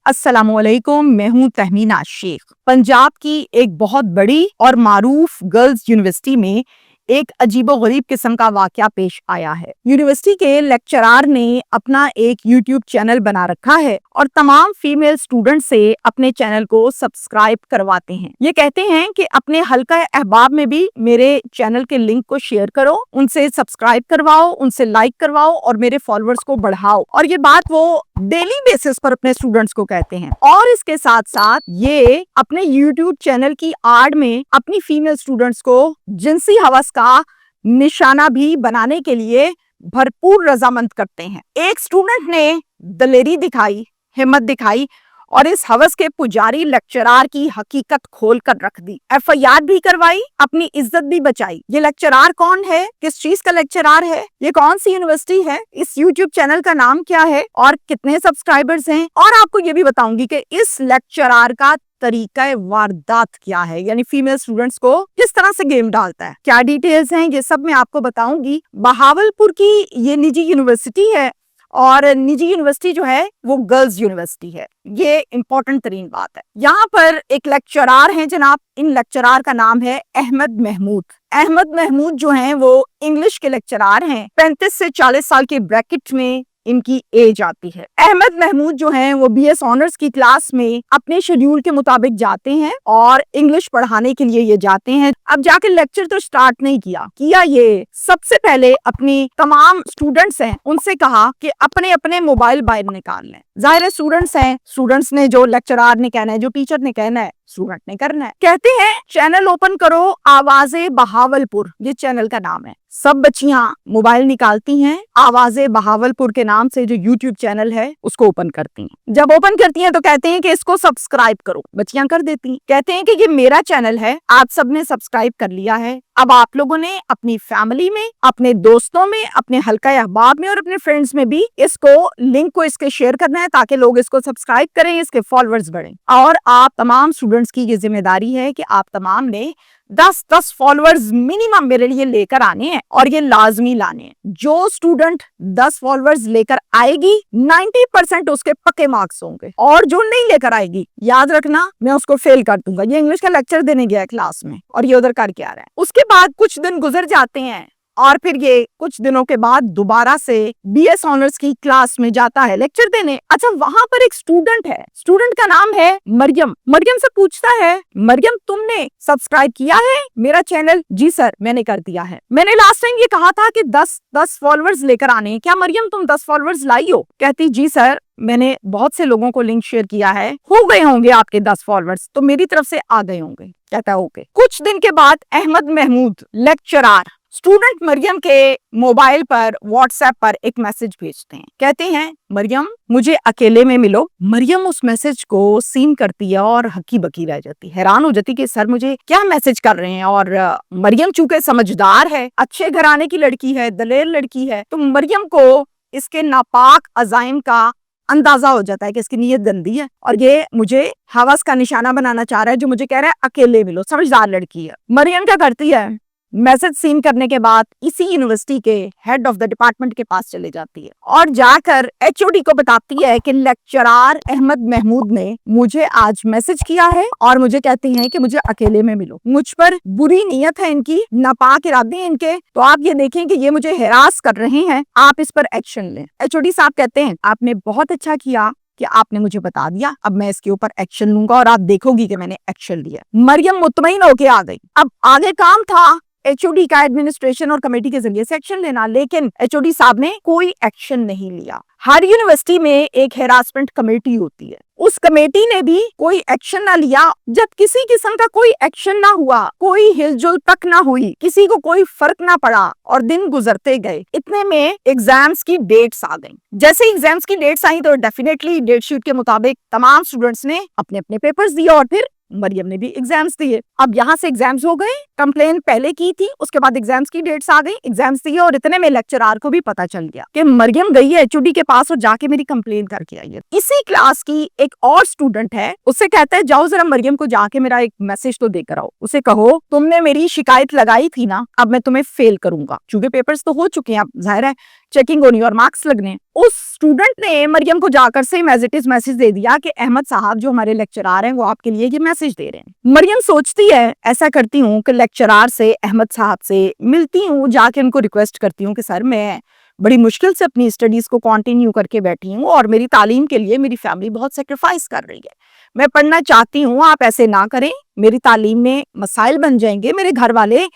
अस्सलाम वालेकुम, मैं हूँ तहमीना शेख। पंजाब की एक बहुत बड़ी और मारूफ गर्ल्स यूनिवर्सिटी में एक अजीबो-गरीब किस्म का वाकया पेश आया है। यूनिवर्सिटी के लेक्चरार ने अपना एक यूट्यूब चैनल बना रखा है और तमाम फीमेल स्टूडेंट से अपने चैनल को सब्सक्राइब करवाते हैं। ये कहते हैं कि अपने हल्का अहबाब में भी मेरे चैनल के लिंक को शेयर करो, उनसे सब्सक्राइब करवाओ, उनसे लाइक करवाओ और मेरे फॉलोअर्स को बढ़ाओ। और ये बात वो डेली बेसिस पर अपने स्टूडेंट्स को कहते हैं। और इसके साथ साथ ये अपने यूट्यूब चैनल की आड़ में अपनी फीमेल स्टूडेंट्स को जिनसी हवस का निशाना भी बनाने के लिए भरपूर रजामंद करते हैं। एक स्टूडेंट ने दलेरी दिखाई, हिम्मत दिखाई और इस हवस के पुजारी लेक्चरार की हकीकत खोल कर रख दी। FIR भी करवाई, अपनी इज्जत भी बचाई। ये लेक्चरार कौन है, किस चीज का लेक्चरार है, ये कौन सी यूनिवर्सिटी है, इस यूट्यूब चैनल का नाम क्या है और कितने सब्सक्राइबर्स हैं। और आपको ये भी बताऊंगी कि इस लेक्चरार का तरीका वारदात क्या है, यानी फीमेल स्टूडेंट्स को किस तरह से गेम डालता है, क्या डिटेल्स हैं, ये सब मैं आपको बताऊंगी। बहावलपुर की ये निजी यूनिवर्सिटी है और निजी यूनिवर्सिटी जो है वो गर्ल्स यूनिवर्सिटी है। ये इंपॉर्टेंट तरीन बात है। यहाँ पर एक लेक्चरार हैं जनाब, इन लेक्चरार का नाम है अहमद महमूद। अहमद महमूद जो हैं वो इंग्लिश के लेक्चरार हैं। 35 से 40 साल के ब्रैकेट में इनकी एज आती है। अहमद महमूद जो हैं वो BS ऑनर्स की क्लास में अपने शेड्यूल के मुताबिक जाते हैं और इंग्लिश पढ़ाने के लिए ये जाते हैं। अब जाके लेक्चर तो स्टार्ट नहीं किया ये सबसे पहले अपनी तमाम स्टूडेंट्स हैं उनसे कहा कि अपने अपने मोबाइल बाहर निकाल लें। जाहिर है स्टूडेंट्स हैं, स्टूडेंट्स ने जो लेक्चरार ने कहना है, जो टीचर ने कहना है, स्टूडेंट ने करना है। कहते हैं चैनल ओपन करो, आवाज़े बहावलपुर, ये चैनल का नाम है। सब बच्चियां मोबाइल निकालती हैं, आवाज़े बहावलपुर के नाम से जो यूट्यूब चैनल है उसको ओपन करती हैं। जब ओपन करती हैं तो कहते हैं कि इसको सब्सक्राइब करो। बच्चियां कर देती हैं। कहते हैं कि ये मेरा चैनल है, आप सबने सब्सक्राइब कर लिया है। अब आप लोगों ने अपनी फैमिली में, अपने दोस्तों में, अपने हल्का अहबाब में और अपने फ्रेंड्स में भी इसको लिंक को इसके शेयर करना है ताकि लोग इसको सब्सक्राइब करें, इसके फॉलोअर्स बढ़ें। और आप तमाम स्टूडेंट्स की ये जिम्मेदारी है कि आप तमाम ने 10 फॉलोअर्स मिनिमम मेरे लिए लेकर आने हैं और ये लाजमी लाने हैं। जो स्टूडेंट 10 फॉलोअर्स लेकर आएगी 90% उसके पक्के मार्क्स होंगे और जो नहीं लेकर आएगी याद रखना मैं उसको फेल कर दूंगा। ये इंग्लिश का लेक्चर देने गया है क्लास में और ये उधर करके आ रहा है। उसके बाद कुछ दिन गुजर जाते हैं और फिर ये कुछ दिनों के बाद दोबारा से BS ऑनर्स की क्लास में जाता है लेक्चर देने। अच्छा, वहां पर एक स्टूडेंट है, स्टूडेंट का नाम है मरियम। मरियम से पूछता है, मरियम तुमने सब्सक्राइब किया है मेरा चैनल? जी सर मैंने कर दिया है। मैंने लास्ट टाइम ये कहा था कि 10 फॉलोअर्स लेकर आने हैं, क्या मरियम तुम 10 फॉलोअर्स लाई हो? कहती जी सर मैंने बहुत से लोगों को लिंक शेयर किया है, हो गए होंगे आपके 10 फॉलोअर्स, तो मेरी तरफ से आ गए होंगे। कहता है ओके। कुछ दिन के बाद अहमद महमूद लेक्चरार स्टूडेंट मरियम के मोबाइल पर व्हाट्सएप पर एक मैसेज भेजते हैं। कहते हैं मरियम मुझे अकेले में मिलो। मरियम उस मैसेज को सीन करती है और हक्की बकी रह जाती, हैरान हो जाती कि सर मुझे क्या मैसेज कर रहे हैं। और मरियम चूंकि समझदार है, अच्छे घराने की लड़की है, दलेर लड़की है, तो मरियम को इसके नापाक अजाइम का अंदाजा हो जाता है कि इसकी नीयत गंदी है और ये मुझे हवस का निशाना बनाना चाह रहा है, जो मुझे कह रहा है अकेले मिलो। समझदार लड़की है। मरियम क्या करती है, मैसेज सीन करने के बाद इसी यूनिवर्सिटी के हेड ऑफ द डिपार्टमेंट के पास चले जाती है और जाकर HOD को बताती है कि लेक्चरार अहमद महमूद ने मुझे आज मैसेज किया है और मुझे कहते हैं कि मुझे अकेले में मिलो। मुझ पर बुरी नीयत है इनकी, नापाक इरादे हैं इनके, तो आप ये देखें कि ये मुझे हैरास कर रहे हैं, आप इस पर एक्शन लें। HOD साहब कहते हैं आपने बहुत अच्छा किया कि आपने मुझे बता दिया, अब मैं इसके ऊपर एक्शन लूंगा और आप देखोगी कि मैंने एक्शन लिया। मरियम मुतमईन होके आ गई। अब आगे काम था HOD का एडमिनिस्ट्रेशन और कमेटी के जरिए से एक्शन लेना, लेकिन HOD साहब ने कोई एक्शन नहीं लिया। हर यूनिवर्सिटी में एक हेरासमेंट कमेटी होती है, उस कमेटी ने भी कोई एक्शन ना लिया। जब किसी किस्म का कोई एक्शन ना हुआ, कोई हिलजुल तक ना हुई, किसी को कोई फर्क ना पड़ा और दिन गुजरते गए, इतने में एग्जाम्स की डेट्स आ गई। जैसे एग्जाम्स की डेट्स आई तो डेफिनेटली डेट शीट के मुताबिक तमाम स्टूडेंट्स ने अपने अपने पेपर्स दिए और फिर मरियम ने भी एग्जाम्स दिए। अब यहाँ से एग्जाम्स हो गए, कंप्लेन पहले की थी, उसके बाद एग्जाम्स की डेट्स आ गई, एग्जाम्स दिए और इतने में लेक्चरार को भी पता चल गया कि मरियम गई है एचओडी के पास और जाके मेरी कंप्लेन करके आई है। इसी क्लास की एक और स्टूडेंट है, उससे कहता है जाओ जरा मरियम को जाके मेरा एक मैसेज तो देकर आओ, उसे कहो तुमने मेरी शिकायत लगाई थी ना, अब मैं तुम्हें फेल करूंगा, चूंकि पेपर्स तो हो चुके हैं, अब जाहिर है चेकिंग होनी और मार्क्स लगने। उस स्टूडेंट ने मरियम को जाकर से मैसेज दे दिया कि अहमद साहब जो हमारे लेक्चरार हैं वो आपके लिए ये मैसेज दे रहे हैं। मरियम सोचती है ऐसा करती हूँ कि लेक्चरार से अहमद साहब से मिलती हूँ, जाके उनको रिक्वेस्ट करती हूँ कि सर मैं बड़ी मुश्किल से अपनी स्टडीज को कंटिन्यू करके बैठी हूँ और मेरी तालीम के लिए मेरी फैमिली बहुत सेक्रीफाइस कर रही है, मैं पढ़ना चाहती हूँ, आप ऐसे ना करें, मेरी तालीम में मसाइल बन जाएंगे, मेरे घर वाले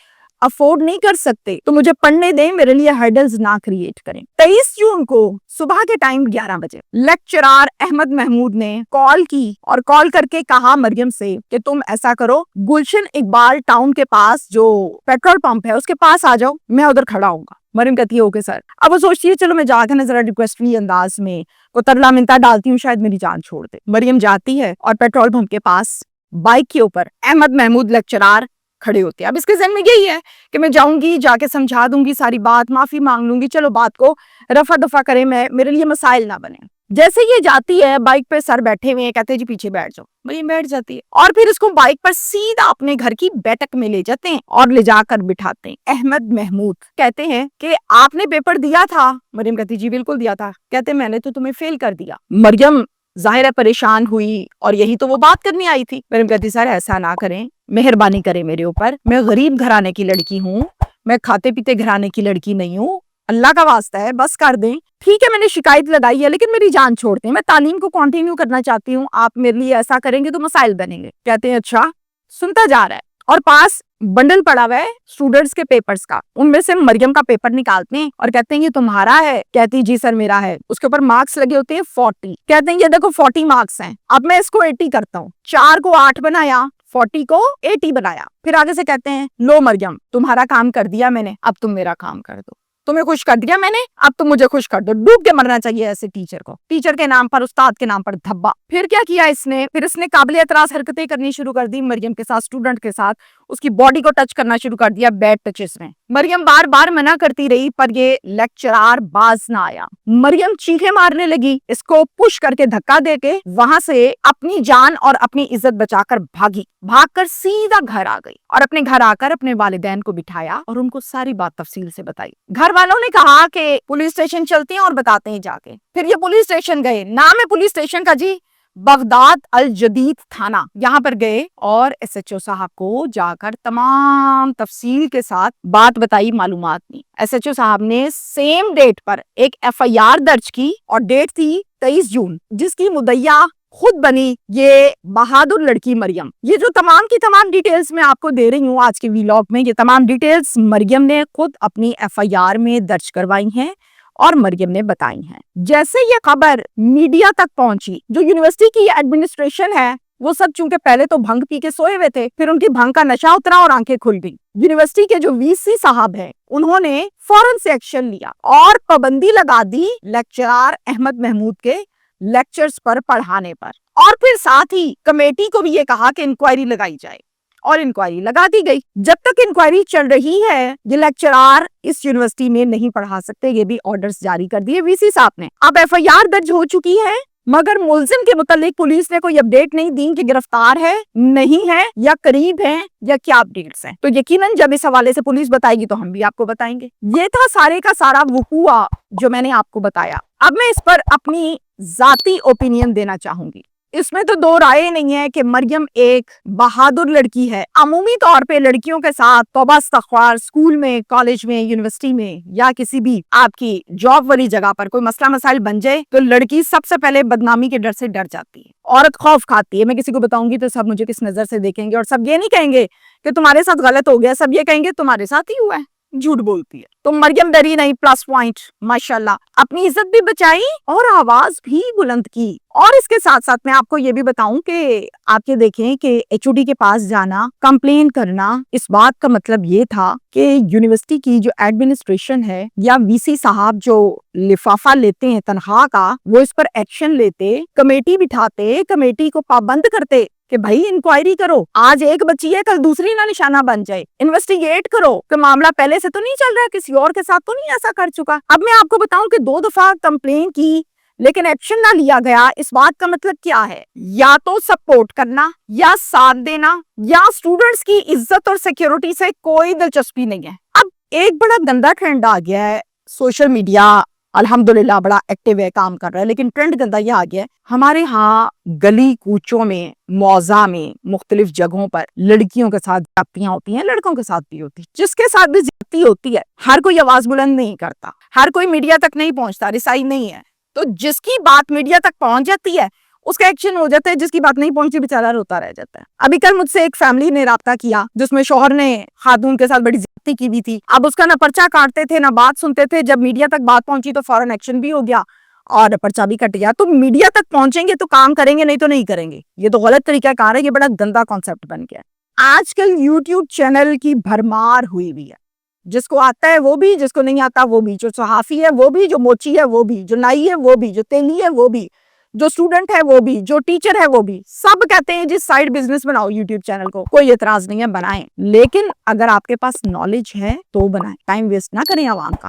अफोर्ड नहीं कर सकते, तो मुझे पढ़ने दें, मेरे लिए हर्डल्स ना क्रिएट करें। 23 जून को सुबह के टाइम 11 बजे लेक्चरार अहमद महमूद ने कॉल की और कॉल करके कहा मरियम से कि तुम ऐसा करो, गुलशन इकबाल टाउन के पास जो पेट्रोल पंप है उसके पास आ जाओ, मैं उधर खड़ा हूँगा। मरियम कहती है ओके सर। अब वो सोचती है चलो मैं जाकर ना जरा रिक्वेस्टफुली अंदाज में को तरला मिनता डालती हूँ, शायद मेरी जान छोड़ दे। मरियम जाती है और पेट्रोल पंप के पास बाइक के ऊपर अहमद महमूद लेक्चरार खड़े होते हैं। अब इसके ज़हन में यही है कि मैं जाऊंगी, जाके समझा दूंगी सारी बात, माफी मांग लूंगी, चलो बात को रफा दफा करें, मैं मेरे लिए मसाइल ना बने। जैसे ये जाती है, बाइक पे सर बैठे हुए हैं, कहते हैं जी पीछे बैठ जाओ, वही बैठ जाती है और फिर इसको बाइक पर सीधा अपने घर की बैठक में ले जाते हैं और ले जाकर बिठाते हैं। अहमद महमूद कहते हैं कि आपने पेपर दिया था? मरियम कहती जी बिल्कुल दिया था। कहते मैंने तो तुम्हें फेल कर दिया। मरियम जाहिर है परेशान हुई और यही तो वो बात करनी आई थी। मरियम कहती सर ऐसा ना करें, मेहरबानी करें मेरे ऊपर, मैं गरीब घराने की लड़की हूँ, मैं खाते पीते घराने की लड़की नहीं हूँ, अल्लाह का वास्ता है बस कर दें। ठीक है मैंने शिकायत लगाई है लेकिन मेरी जान छोड़ दें, मैं तालीम को कंटिन्यू करना चाहती हूँ, आप मेरे लिए ऐसा करेंगे तो मसाइल बनेंगे। कहते हैं अच्छा। सुनता जा रहा है और पास बंडल पड़ा हुआ है स्टूडेंट्स के पेपर्स का, उनमें से मरियम का पेपर निकालते हैं और कहते हैं ये तुम्हारा है? कहती जी सर मेरा है। उसके ऊपर मार्क्स लगे होते हैं 40। कहते हैं ये देखो 40 मार्क्स हैं, अब मैं इसको 80 करता हूँ। 4 को 8 बनाया, 40 को 80 बनाया। फिर आगे से कहते हैं लो मरियम तुम्हारा काम कर दिया मैंने, अब तुम मेरा काम कर दो, तुम्हें खुश कर दिया मैंने, अब तुम मुझे खुश कर दो। डूब के मरना चाहिए ऐसे टीचर को, टीचर के नाम पर, उस्ताद के नाम पर धब्बा। फिर क्या किया इसने? फिर इसने काबिल एतराज हरकतें करनी शुरू कर दी मरियम के साथ, स्टूडेंट के साथ, उसकी बॉडी को टच करना शुरू कर दिया बैड टचेस में। मरियम बार बार मना करती रही पर ये लेक्चरार बाज ना आया। मरियम चीखें मारने लगी, इसको पुश करके धक्का देके वहां से अपनी जान और अपनी इज्जत बचाकर भागी। भागकर सीधा घर आ गई और अपने घर आकर अपने वालिदैन को बिठाया और उनको सारी बात तफसील से बताई। घर वालों ने कहा कि पुलिस स्टेशन चलते हैं और बताते हैं जाके। फिर ये पुलिस स्टेशन गए, नाम है पुलिस स्टेशन का जी बगदाद अल जदीद थाना। यहाँ पर गए और एसएचओ साहब को जाकर तमाम तफसील के साथ बात बताई, मालूमात दी। एसएचओ साहब ने सेम डेट पर एक एफआईआर दर्ज की और डेट थी 23 जून, जिसकी मुद्दइया खुद बनी ये बहादुर लड़की मरियम। ये जो तमाम की तमाम डिटेल्स मैं आपको दे रही हूँ आज के व्लॉग में, ये तमाम डिटेल्स मरियम ने खुद अपनी एफआईआर में दर्ज करवाई हैं और मरियम ने बताई हैं। जैसे ये खबर मीडिया तक पहुंची, जो यूनिवर्सिटी की एडमिनिस्ट्रेशन है वो सब चूंकि पहले तो भंग पी के सोए हुए थे, फिर उनकी भंग का नशा उतरा और आंखें खुल गई। यूनिवर्सिटी के जो वीसी साहब हैं उन्होंने फौरन से एक्शन लिया और पाबंदी लगा दी लेक्चरार अहमद महमूद के लेक्चर्स पर पढ़ाने पर, और फिर साथ ही कमेटी को भी ये कहा कि इंक्वायरी लगाई जाए और इंक्वायरी लगा दी गई। जब तक इंक्वायरी चल रही है ये लेक्चरार इस यूनिवर्सिटी में नहीं पढ़ा सकते, ये भी ऑर्डर्स जारी कर दिए वीसी साहब ने। अब एफआईआर दर्ज हो चुकी है मगर मुलजिम के मुतालिक पुलिस ने कोई अपडेट नहीं दी कि गिरफ्तार है, नहीं है, या करीब है, या क्या अपडेट्स हैं। तो यकीनन जब इस हवाले से पुलिस बताएगी तो हम भी आपको बताएंगे। ये था सारे का सारा वुकूआ जो मैंने आपको बताया। अब मैं इस पर अपनी जाती ओपिनियन देना चाहूंगी। इसमें तो दो राय नहीं है कि मरियम एक बहादुर लड़की है। अमूमी तौर पे लड़कियों के साथ तौबा इस्तग़फ़ार, स्कूल में, कॉलेज में, यूनिवर्सिटी में या किसी भी आपकी जॉब वाली जगह पर कोई मसला मसाइल बन जाए तो लड़की सबसे पहले बदनामी के डर से डर जाती है। औरत खौफ खाती है, मैं किसी को बताऊंगी तो सब मुझे किस नजर से देखेंगे, और सब ये नहीं कहेंगे कि तुम्हारे साथ गलत हो गया, सब ये कहेंगे तुम्हारे साथ ही हुआ है। झूठ बोलती है। तो मरियम डरी नहीं, प्लस पॉइंट माशाल्लाह। अपनी इज्जत भी बचाई और आवाज भी बुलंद की। और इसके साथ साथ मैं आपको ये भी बताऊं कि आप ये देखें कि एचओडी के पास जाना, कंप्लेन करना, इस बात का मतलब ये था कि यूनिवर्सिटी की जो एडमिनिस्ट्रेशन है या वीसी साहब जो लिफाफा लेते हैं तनख्वाह का, वो इस पर एक्शन लेते, कमेटी बिठाते, कमेटी को पाबंद करते کہ بھائی انکوائری کرو, آج ایک بچی ہے کل دوسری نہ نشانہ بن جائے, انویسٹیگیٹ کرو کہ معاملہ پہلے سے تو نہیں چل رہا ہے, کسی اور کے ساتھ تو نہیں ایسا کر چکا. اب میں آپ کو بتاؤں کہ 2 دفعہ کمپلین کی لیکن ایکشن نہ لیا گیا, اس بات کا مطلب کیا ہے؟ یا تو سپورٹ کرنا, یا ساتھ دینا, یا اسٹوڈنٹس کی عزت اور سیکیورٹی سے کوئی دلچسپی نہیں ہے. اب ایک بڑا گندا ٹرینڈ آ گیا ہے, سوشل میڈیا الحمدللہ بڑا ایکٹیو ہے, کام کر رہا ہے, لیکن ٹرینڈ گندا یہ آ گیا ہے, ہمارے ہاں گلی کوچوں میں, موضع میں, مختلف جگہوں پر لڑکیوں کے ساتھ زیادتیاں ہوتی ہیں, لڑکوں کے ساتھ بھی ہوتی ہے. جس کے ساتھ بھی زیادتی ہوتی ہے ہر کوئی آواز بلند نہیں کرتا, ہر کوئی میڈیا تک نہیں پہنچتا, رسائی نہیں ہے. تو جس کی بات میڈیا تک پہنچ جاتی ہے اس کا ایکشن ہو جاتا ہے, جس کی بات نہیں پہنچی بیچارہ روتا رہ جاتا ہے. ابھی کل مجھ سے ایک فیملی نے رابطہ کیا جس میں شوہر نے خاتون کے ساتھ بڑی زیادتی کی بھی تھی. اب اس کا نہ پرچہ کاٹتے تھے نہ بات سنتے تھے, جب میڈیا تک بات پہنچی تو فوراً ایکشن بھی ہو گیا اور پرچہ بھی کٹ گیا. تو میڈیا تک پہنچیں گے تو کام کریں گے, نہیں تو نہیں کریں گے. یہ تو غلط طریقہ کار ہے, یہ بڑا گندا کانسیپٹ بن گیا. آج کل یوٹیوب چینل کی بھرمار ہوئی ہوئی ہے, جس کو آتا ہے وہ بھی, جس کو نہیں آتا وہ بھی, جو صحافی ہے وہ بھی, جو موچی ہے وہ بھی, جو نائی ہے وہ بھی, جو تیلی ہے وہ بھی, جو اسٹوڈنٹ ہے وہ بھی, جو ٹیچر ہے وہ بھی, سب کہتے ہیں جی سائیڈ بزنس بناؤ یوٹیوب چینل کو. کوئی اعتراض نہیں ہے, بنائیں, لیکن اگر آپ کے پاس نالج ہے تو بنائیں, ٹائم ویسٹ نہ کریں عوام کا.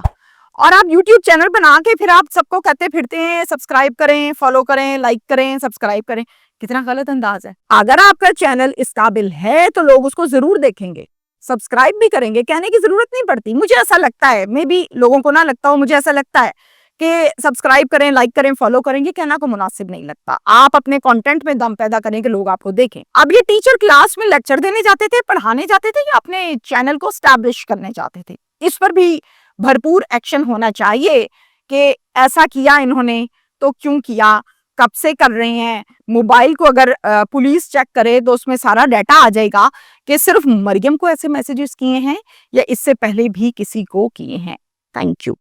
اور آپ یوٹیوب چینل بنا کے پھر آپ سب کو کہتے پھرتے ہیں سبسکرائب کریں, فالو کریں, لائک کریں, سبسکرائب کریں. کتنا غلط انداز ہے. اگر آپ کا چینل اس قابل ہے تو لوگ اس کو ضرور دیکھیں گے, سبسکرائب بھی کریں گے, کہنے کی ضرورت نہیں پڑتی. مجھے ایسا لگتا ہے, میں بھی لوگوں کو نہ لگتا ہوں, مجھے ایسا لگتا ہے کہ سبسکرائب کریں, لائک کریں, فالو کریں, یہ کہنا کو مناسب نہیں لگتا. آپ اپنے کنٹینٹ میں دم پیدا کریں کہ لوگ آپ کو دیکھیں. اب یہ ٹیچر کلاس میں لیکچر دینے جاتے تھے, پڑھانے جاتے تھے, یا اپنے چینل کو اسٹیبلش کرنے جاتے تھے؟ اس پر بھی بھرپور ایکشن ہونا چاہیے کہ ایسا کیا انہوں نے تو کیوں کیا, کب سے کر رہے ہیں. موبائل کو اگر پولیس چیک کرے تو اس میں سارا ڈیٹا آ جائے گا کہ صرف مریم کو ایسے میسیجز کیے ہیں یا اس سے پہلے بھی کسی کو کیے ہیں. Thank you.